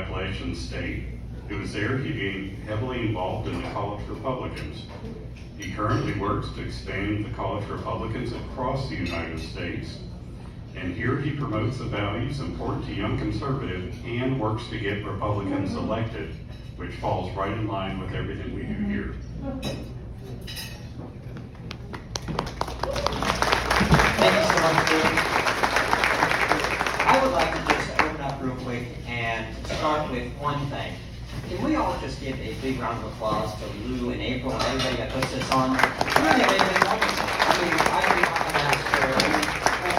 Appalachian State. It was there he became heavily involved in the College Republicans. He currently works to expand the College Republicans across the United States. And here he promotes the values important to young conservatives and works to get Republicans elected, which falls right in line with everything we do here. Thank you so much, David. I would like to just open up real quick and start with one thing. Can we all just give a big round of applause to Lou and April and everybody that puts this on? Really amazing. I mean, I do not ask for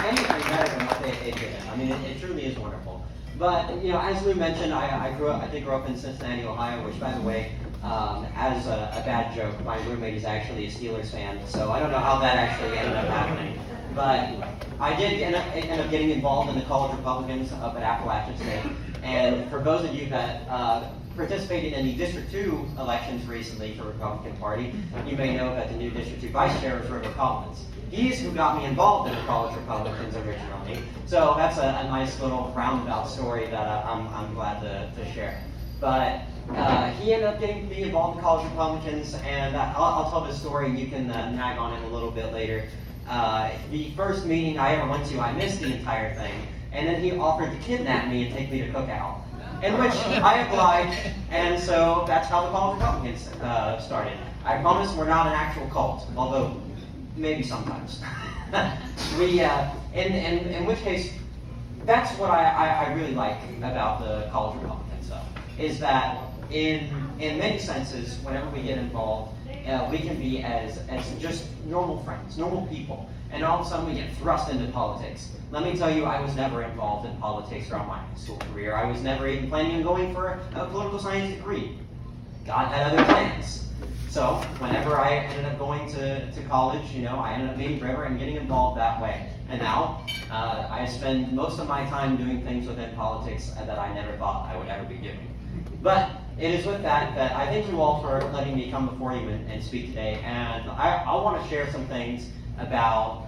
anything better than what they did. I mean, it truly is wonderful. But, you know, as Lou mentioned, I did grow up in Cincinnati, Ohio, which, by the way, as a bad joke, my roommate is actually a Steelers fan, so I don't know how that actually ended up happening. But I did end up getting involved in the College Republicans up at Appalachian State. And for those of you that participated in the District 2 elections recently for the Republican Party, you may know that the new District 2 Vice Chair is River Collins. He's who got me involved in the College Republicans originally. So that's a nice little roundabout story that I'm glad to share. But he ended up getting me involved in College Republicans, and I'll tell this story and you can nag on it a little bit later. The first meeting I ever went to, I missed the entire thing, and then he offered to kidnap me and take me to cookout, in which I obliged, and so that's how the College Republicans started. I promise we're not an actual cult, although maybe sometimes. In which case, that's what I really like about the College Republicans, though, is that in many senses, whenever we get involved, we can be as just normal friends, normal people, and all of a sudden we get thrust into politics. Let me tell you, I was never involved in politics throughout my high school career. I was never even planning on going for a political science degree. God had other plans. So whenever I ended up going to college, you know, I ended up meeting River and getting involved that way. And now I spend most of my time doing things within politics that I never thought I would ever be doing. But it is with that I thank you all for letting me come before you and speak today. And I want to share some things about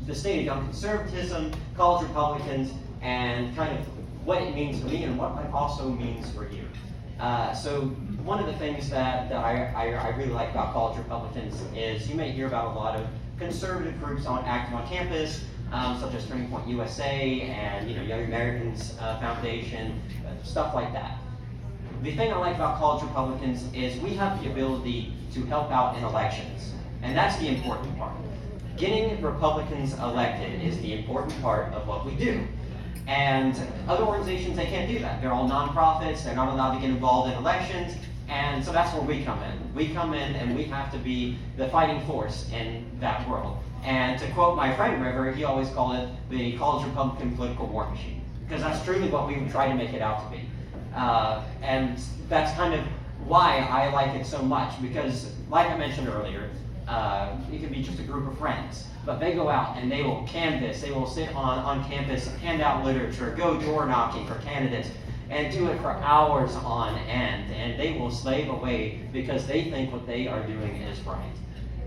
the state of young conservatism, College Republicans, and kind of what it means for me and what it also means for you. So one of the things that I really like about College Republicans is you may hear about a lot of conservative groups active on campus, such as Turning Point USA and Young Americans Foundation, stuff like that. The thing I like about College Republicans is we have the ability to help out in elections, and that's the important part. Getting Republicans elected is the important part of what we do. And other organizations, they can't do that. They're all nonprofits, they're not allowed to get involved in elections, and so that's where we come in. We come in and we have to be the fighting force in that world. And to quote my friend River, he always called it the College Republican political war machine, because that's truly what we would try to make it out to be. And that's kind of why I like it so much, because like I mentioned earlier, it can be just a group of friends, but they go out and they will canvass, they will sit on campus, hand out literature, go door knocking for candidates, and do it for hours on end, and they will slave away because they think what they are doing is right.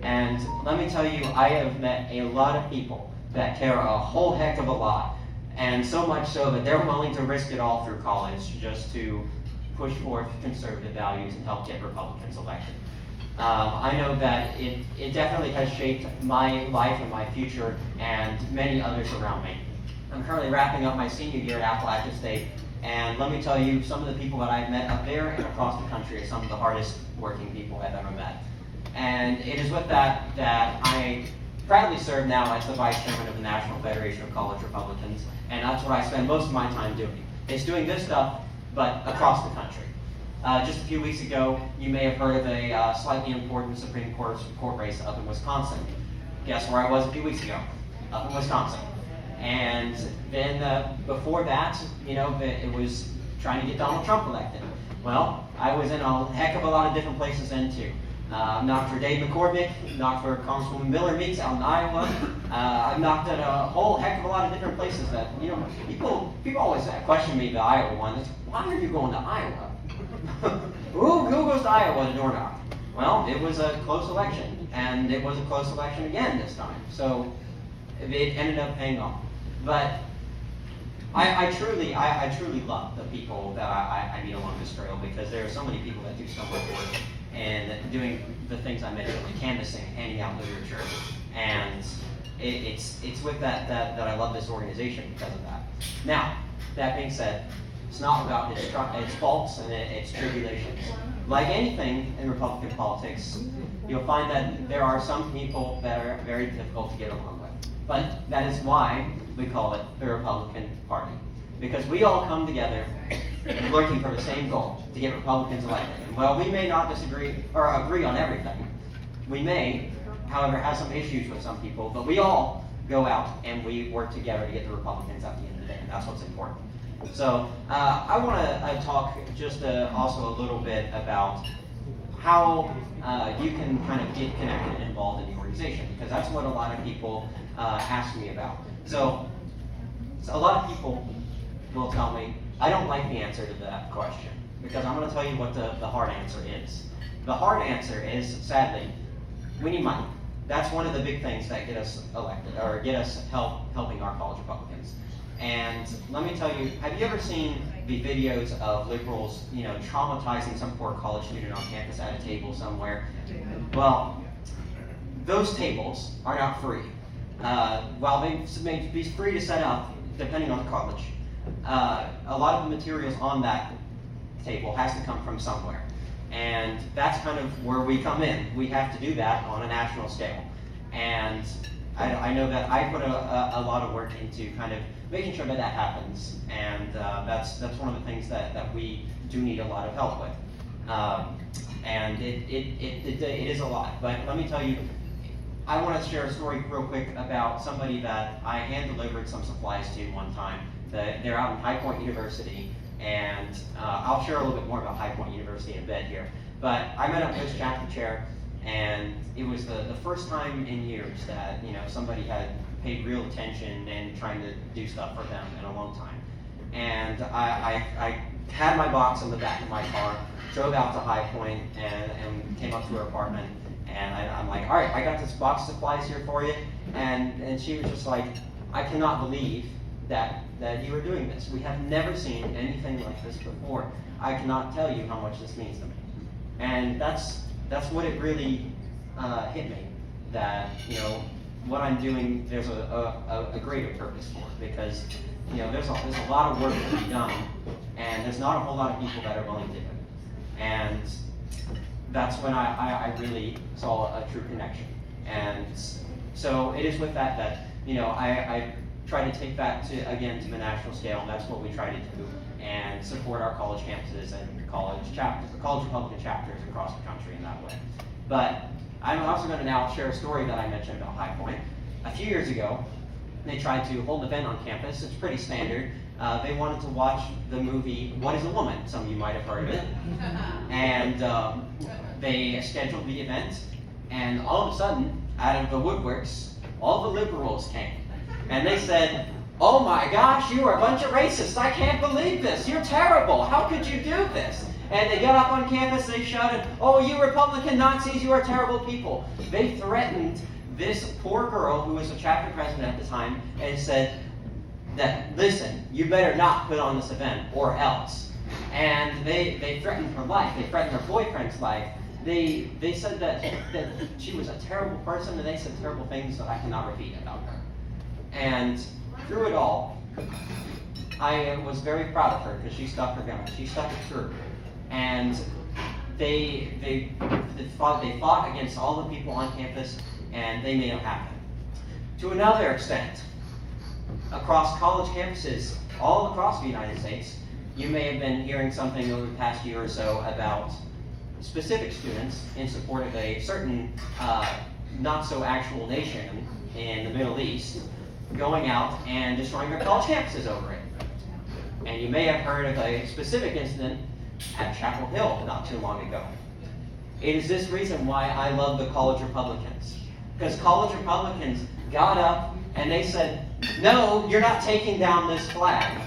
And let me tell you, I have met a lot of people that care a whole heck of a lot, and so much so that they're willing to risk it all through college just to push forth conservative values and help get Republicans elected. I know that it definitely has shaped my life and my future and many others around me. I'm currently wrapping up my senior year at Appalachian State, and let me tell you, some of the people that I've met up there and across the country are some of the hardest working people I've ever met. And it is with that I proudly serve now as the Vice Chairman of the National Federation of College Republicans, and that's what I spend most of my time doing. It's doing this stuff, but across the country. Just a few weeks ago, you may have heard of a slightly important Supreme Court race up in Wisconsin. Guess where I was a few weeks ago? Up in Wisconsin. And then before that, it was trying to get Donald Trump elected. Well, I was in a heck of a lot of different places then too. Knocked for Dave McCormick, knocked for Congresswoman Miller Meeks out in Iowa. I've knocked at a whole heck of a lot of different places that, people always question me, the Iowa one. It's, why are you going to Iowa? Who goes to Iowa to door knock? Well, it was a close election, and it was a close election again this time. So it ended up paying off. But I truly love the people that I meet along this trail, because there are so many people that do so much work and doing the things I mentioned, like canvassing, handing out literature, and it's with that I love this organization because of that. Now, that being said, it's not without its faults and its tribulations. Like anything in Republican politics, you'll find that there are some people that are very difficult to get along with. But that is why we call it the Republican Party. Because we all come together looking for the same goal, to get Republicans elected. And while we may not disagree or agree on everything, we may, however, have some issues with some people, but we all go out and we work together to get the Republicans at the end of the day, and that's what's important. So I want to talk just also a little bit about how you can kind of get connected and involved in the organization, because that's what a lot of people ask me about. So a lot of people will tell me, I don't like the answer to that question, because I'm going to tell you what the hard answer is. The hard answer is, sadly, we need money. That's one of the big things that get us elected, or get us helping our college Republicans. And let me tell you, have you ever seen the videos of liberals, traumatizing some poor college student on campus at a table somewhere? Well, those tables are not free. While they may be free to set up, depending on the college, a lot of the materials on that table has to come from somewhere. And that's kind of where we come in. We have to do that on a national scale. And I know that I put a lot of work into kind of making sure that happens. And that's one of the things that we do need a lot of help with. And it is a lot. But let me tell you, I want to share a story real quick about somebody that I hand-delivered some supplies to one time. They're out in High Point University, and I'll share a little bit more about High Point University in a bit here. But I met up with this chapter chair, and it was the first time in years that somebody had paid real attention and trying to do stuff for them in a long time. And I had my box in the back of my car, drove out to High Point, and came up to her apartment. And I'm like, all right, I got this box of supplies here for you. And she was just like, I cannot believe that you are doing this. We have never seen anything like this before. I cannot tell you how much this means to me. And that's what it really hit me, that what I'm doing, there's a greater purpose for it, because there's a lot of work to be done, and there's not a whole lot of people that are willing to do it. And that's when I really saw a true connection. And so it is with that I try to take that to the national scale, and that's what we try to do, and support our college campuses and college Republican chapters across the country in that way. But I'm also going to now share a story that I mentioned about High Point. A few years ago, they tried to hold an event on campus. It's pretty standard. They wanted to watch the movie What is a Woman? Some of you might have heard of it. And they scheduled the event, and all of a sudden, out of the woodworks, all the liberals came. And they said, oh my gosh, you are a bunch of racists. I can't believe this. You're terrible. How could you do this? And they got up on campus, they shouted, oh, you Republican Nazis, you are terrible people. They threatened this poor girl who was a chapter president at the time and said that, listen, you better not put on this event or else. And they threatened her life. They threatened her boyfriend's life. They said that she was a terrible person, and they said terrible things that I cannot repeat about her. And through it all, I was very proud of her because she stuck her gun. She stuck it through. And they fought against all the people on campus, and they made it happen. To another extent, across college campuses all across the United States, you may have been hearing something over the past year or so about specific students in support of a certain not-so-actual nation in the Middle East going out and destroying their college campuses over it. And you may have heard of a specific incident at Chapel Hill not too long ago. It is this reason why I love the college Republicans. Because college Republicans got up and they said, no, you're not taking down this flag.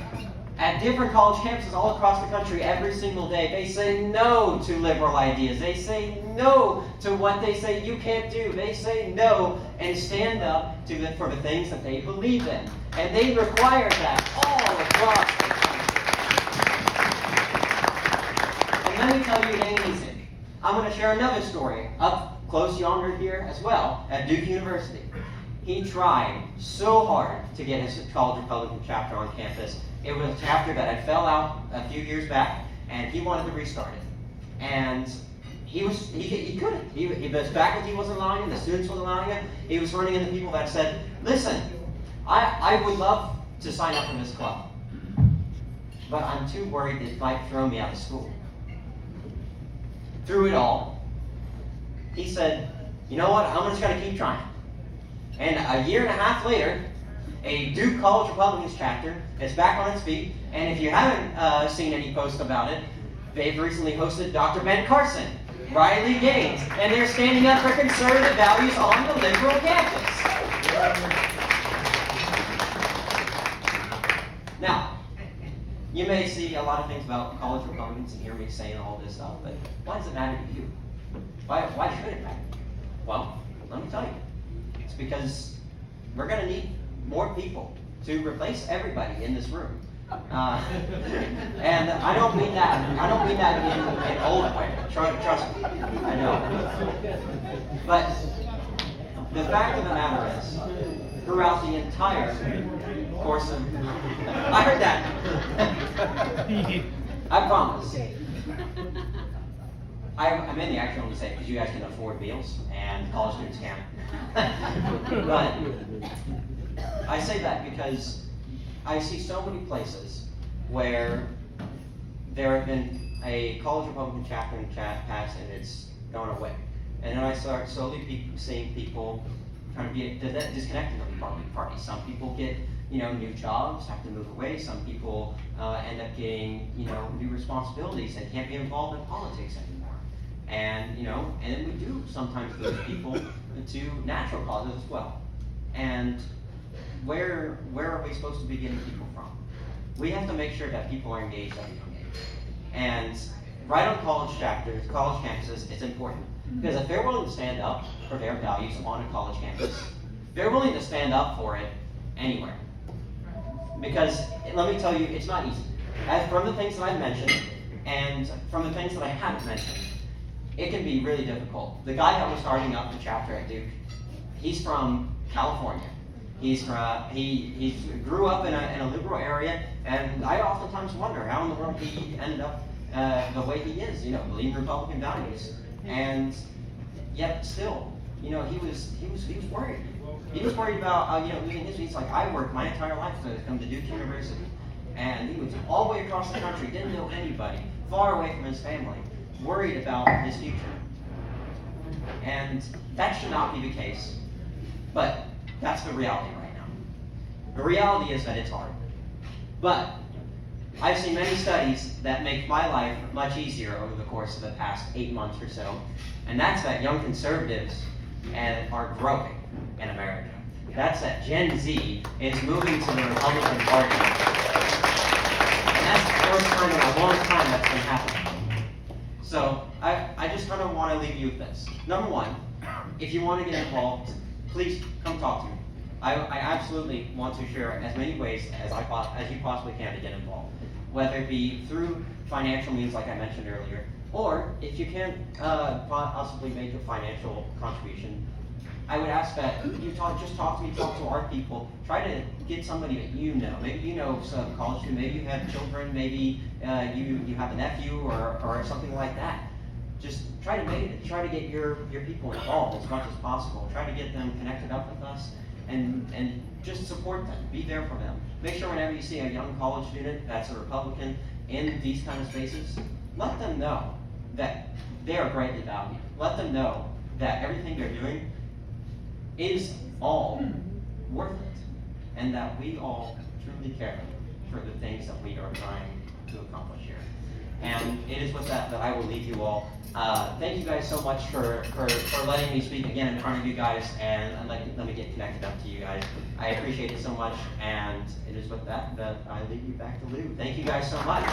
At different college campuses all across the country every single day, they say no to liberal ideas. They say no to what they say you can't do. They say no and stand up for the things that they believe in. And they require that all of Well, and let me tell you, it ain't easy. I'm going to share another story up close yonder here as well at Duke University. He tried so hard to get his college Republican chapter on campus. It was a chapter that had fell out a few years back, and he wanted to restart it. And he couldn't. The faculty wasn't allowing him, the students wasn't allowing him. He was running into people that said, listen, I would love to sign up for this club, but I'm too worried it might throw me out of school. Through it all, he said, you know what, I'm just going to keep trying. And a year and a half later, a Duke College Republicans chapter is back on its feet, and if you haven't seen any posts about it, they've recently hosted Dr. Ben Carson, Riley Gaines, and they're standing up for conservative values on the liberal campus. Now, you may see a lot of things about college Republicans and hear me saying all this stuff, but why does it matter to you? Why should it matter to you? Well, let me tell you. It's because we're going to need more people to replace everybody in this room. And I don't mean that in an old way. Trust me, I know. But the fact of the matter is, throughout the entire course of, I heard that. I promise. I mainly actually only say it because you guys can afford meals and college students can't. But I say that because I see so many places where there have been a college Republican chapter in passed and it's gone away. And then I start slowly seeing people trying to be disconnected from the Republican Party. Some people get new jobs, have to move away. Some people end up getting new responsibilities and can't be involved in politics anymore. And and then we do sometimes lose people to natural causes as well. And where are we supposed to be getting people from? We have to make sure that people are engaged at a young age. And right on college chapters, college campuses, it's important. Because if they're willing to stand up for their values on a college campus, they're willing to stand up for it anywhere. Because let me tell you, it's not easy. As from the things that I've mentioned, and from the things that I haven't mentioned, it can be really difficult. The guy that was starting up the chapter at Duke, he's from California. He grew up in a liberal area, and I oftentimes wonder how in the world he ended up the way he is, believing Republican values. And yet still, he was worried. He was worried about losing his. He's like, I worked my entire life to come to Duke University, and he was all the way across the country, didn't know anybody, far away from his family, worried about his future. And that should not be the case, but that's the reality right now. The reality is that it's hard. But I've seen many studies that make my life much easier over the course of the past 8 months or so, and that's that young conservatives are growing in America. That's that Gen Z is moving to the Republican Party. And that's the first time in a long time that's been happening. So I just kind of want to leave you with this. Number one, if you want to get involved, please come talk to me. I absolutely want to share as many ways as you possibly can to get involved, whether it be through financial means like I mentioned earlier, or if you can possibly make a financial contribution. I would ask that you talk to me, talk to our people, try to get somebody that you know. Maybe you know some college student, maybe you have children, maybe you have a nephew or something like that. Just try to get your people involved as much as possible. Try to get them connected up with us and just support them. Be there for them. Make sure whenever you see a young college student that's a Republican in these kind of spaces, let them know that they are greatly valued. Let them know that everything they're doing is all worth it, and that we all truly care for the things that we are trying to accomplish here. And it is with that I will leave you all. Thank you guys so much for letting me speak again in front of you guys, and let me get connected up to you guys. I appreciate it so much, and it is with that I leave you back to Lou. Thank you guys so much.